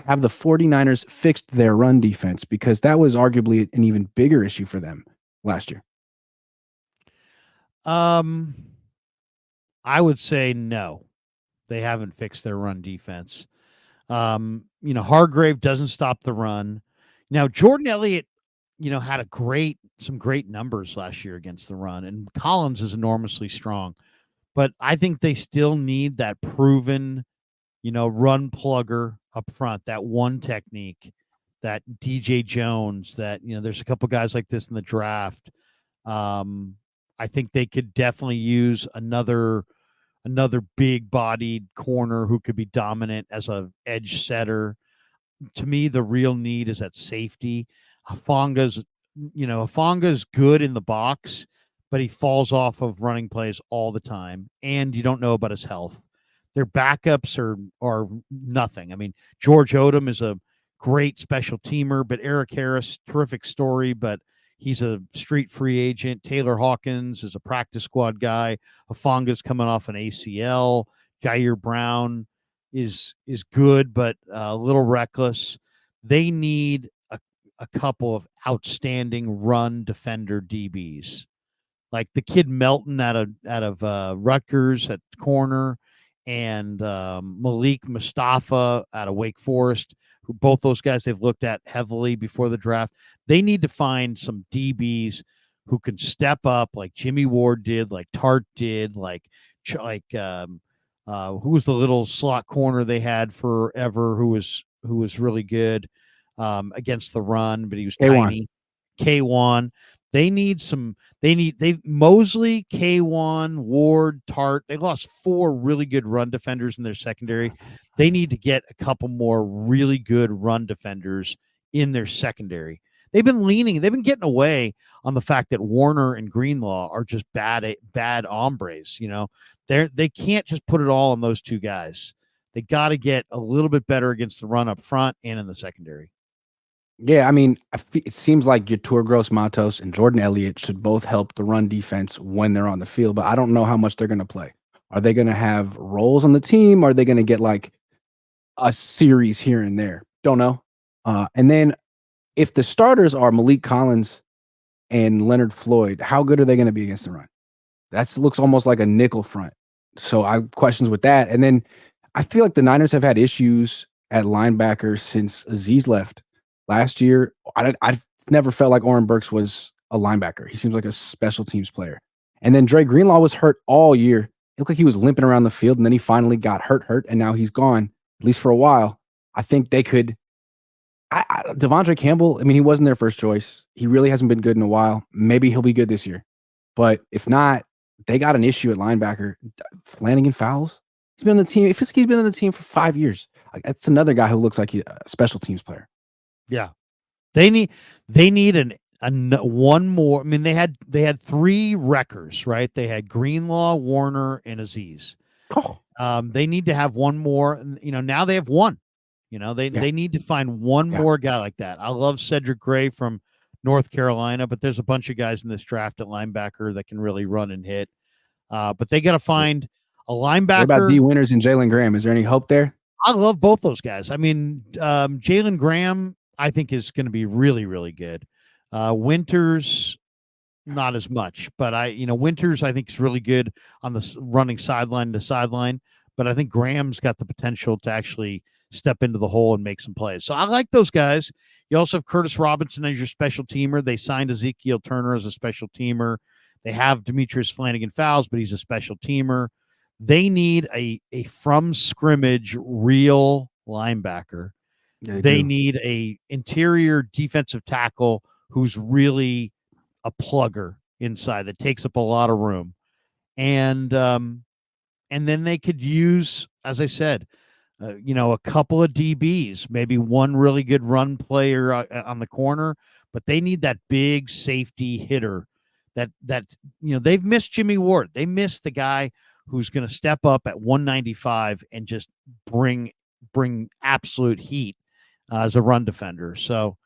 have the 49ers fixed their run defense? Because that was arguably an even bigger issue for them last year. I would say no. They haven't fixed their run defense. Hargrave doesn't stop the run. Now, Jordan Elliott, had some great numbers last year against the run, and Collins is enormously strong. But I think they still need that proven, run plugger up front, that one technique, that DJ Jones, that, there's a couple guys like this in the draft. I think they could definitely use another big bodied corner who could be dominant as a edge setter. To me, the real need is at safety. Afonga's good in the box, but he falls off of running plays all the time, and you don't know about his health. Their backups are nothing. I mean, George Odom is a great special teamer, but Eric Harris, terrific story, but he's a street free agent. Taylor Hawkins is a practice squad guy. Afonga's coming off an ACL. Jair Brown is good, but a little reckless. They need a couple of outstanding run defender DBs, like the kid Melton out of Rutgers at corner, and Malik Mustafa out of Wake Forest. Who both those guys they've looked at heavily before the draft. They need to find some DBs who can step up, like Jimmy Ward did, like Tart did, like who was the little slot corner they had forever, who was really good against the run, but he was K1. tiny. K1. They Mosley, K1, Ward, Tart. They lost 4 really good run defenders in their secondary. They need to get a couple more really good run defenders in their secondary. They've been getting away on the fact that Warner and Greenlaw are just bad hombres. They can't just put it all on those two guys. They got to get a little bit better against the run up front and in the secondary. Yeah, I mean, it seems like Yetur Gross-Matos and Jordan Elliott should both help the run defense when they're on the field, but I don't know how much they're going to play. Are they going to have roles on the team? Are they going to get like a series here and there? Don't know. And then if the starters are Malik Collins and Leonard Floyd, how good are they going to be against the run? That looks almost like a nickel front. So I have questions with that. And then I feel like the Niners have had issues at linebacker since Azeez left. Last year, I've never felt like Oren Burks was a linebacker. He seems like a special teams player. And then Dre Greenlaw was hurt all year. It looked like he was limping around the field, and then he finally got hurt, and now he's gone, at least for a while. I think they could Devondre Campbell, I mean, he wasn't their first choice. He really hasn't been good in a while. Maybe he'll be good this year. But if not, they got an issue at linebacker. Flanagan Fowles, he's been on the team. He's been on the team for 5 years. That's another guy who looks like a special teams player. Yeah, they need one more. I mean, they had 3 wreckers, right? They had Greenlaw, Warner, and Azeez. Oh. They need to have one more. Now they have one. They need to find one more guy like that. I love Cedric Gray from North Carolina, but there's a bunch of guys in this draft at linebacker that can really run and hit. But they got to find a linebacker. What about D. Winters and Jalen Graham? Is there any hope there? I love both those guys. I mean, Jalen Graham, I think, is going to be really, really good. Winters, not as much, but Winters, I think, is really good on the running sideline to sideline. But I think Graham's got the potential to actually step into the hole and make some plays. So I like those guys. You also have Curtis Robinson as your special teamer. They signed Ezekiel Turner as a special teamer. They have Demetrius Flanagan Fowles, but he's a special teamer. They need a from scrimmage real linebacker. They need a interior defensive tackle who's really a plugger inside that takes up a lot of room. And then they could use, as I said, a couple of DBs, maybe one really good run player on the corner, but they need that big safety hitter that they've missed Jimmy Ward. They missed the guy who's going to step up at 195 and just bring absolute heat as a run defender. So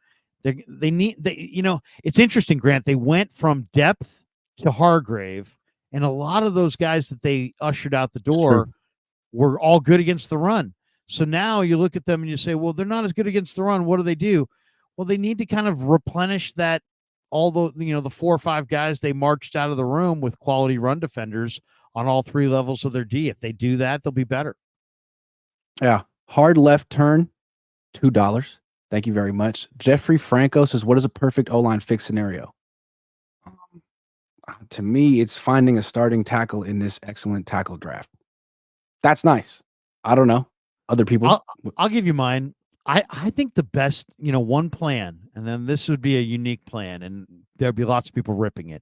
it's interesting, Grant. They went from depth to Hargrave, and a lot of those guys that they ushered out the door were all good against the run. So now you look at them and you say, well, they're not as good against the run. What do they do? Well, they need to kind of replenish that. All the 4 or 5 guys they marched out of the room with quality run defenders on all 3 levels of their D. If they do that, they'll be better. Yeah. Hard left turn, $2. Thank you very much. Jeffrey Franco says, "What is a perfect O-line fix scenario?" To me, it's finding a starting tackle in this excellent tackle draft. That's nice. I don't know. Other people? I'll give you mine. I think the best, one plan, and then this would be a unique plan, and there'd be lots of people ripping it.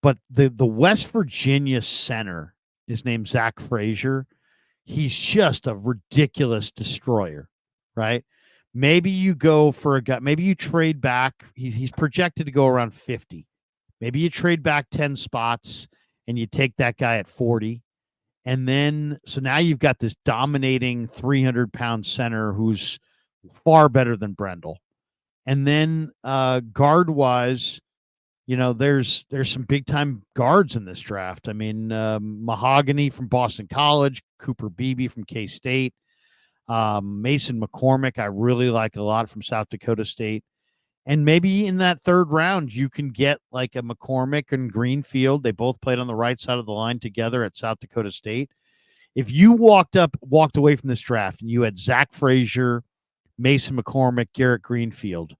But the West Virginia center is named Zach Frazier. He's just a ridiculous destroyer, right? Maybe you go for a guy. Maybe you trade back. He's projected to go around 50. Maybe you trade back 10 spots and you take that guy at 40. And then, so now you've got this dominating 300-pound center who's far better than Brendel. And then guard wise, there's some big time guards in this draft. I mean, Mahogany from Boston College, Cooper Beebe from K State, Mason McCormick, I really like a lot from South Dakota State. And maybe in that third round, you can get like a McCormick and Greenfield. They both played on the right side of the line together at South Dakota State. If you walked away from this draft and you had Zach Frazier, Mason McCormick, Garrett Greenfield,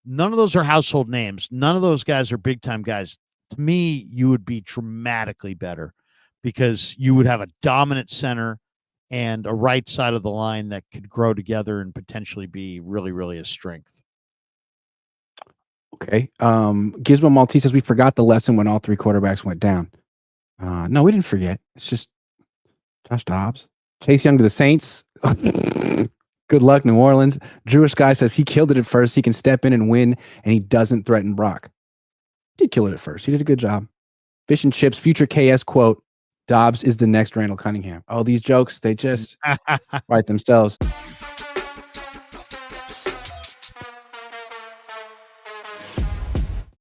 none of those are household names. None of those guys are big time guys. To me, you would be dramatically better because you would have a dominant center and a right side of the line that could grow together and potentially be really, really a strength. Okay. Gizmo Maltese says, "We forgot the lesson when all 3 quarterbacks went down." No, we didn't forget. It's just Josh Dobbs. Chase Young to the Saints. Good luck, New Orleans. Jewish guy says he killed it at first. He can step in and win, and he doesn't threaten Brock. He did kill it at first. He did a good job. Fish and Chips, future KS quote, "Dobbs is the next Randall Cunningham." Oh, these jokes, they just write themselves.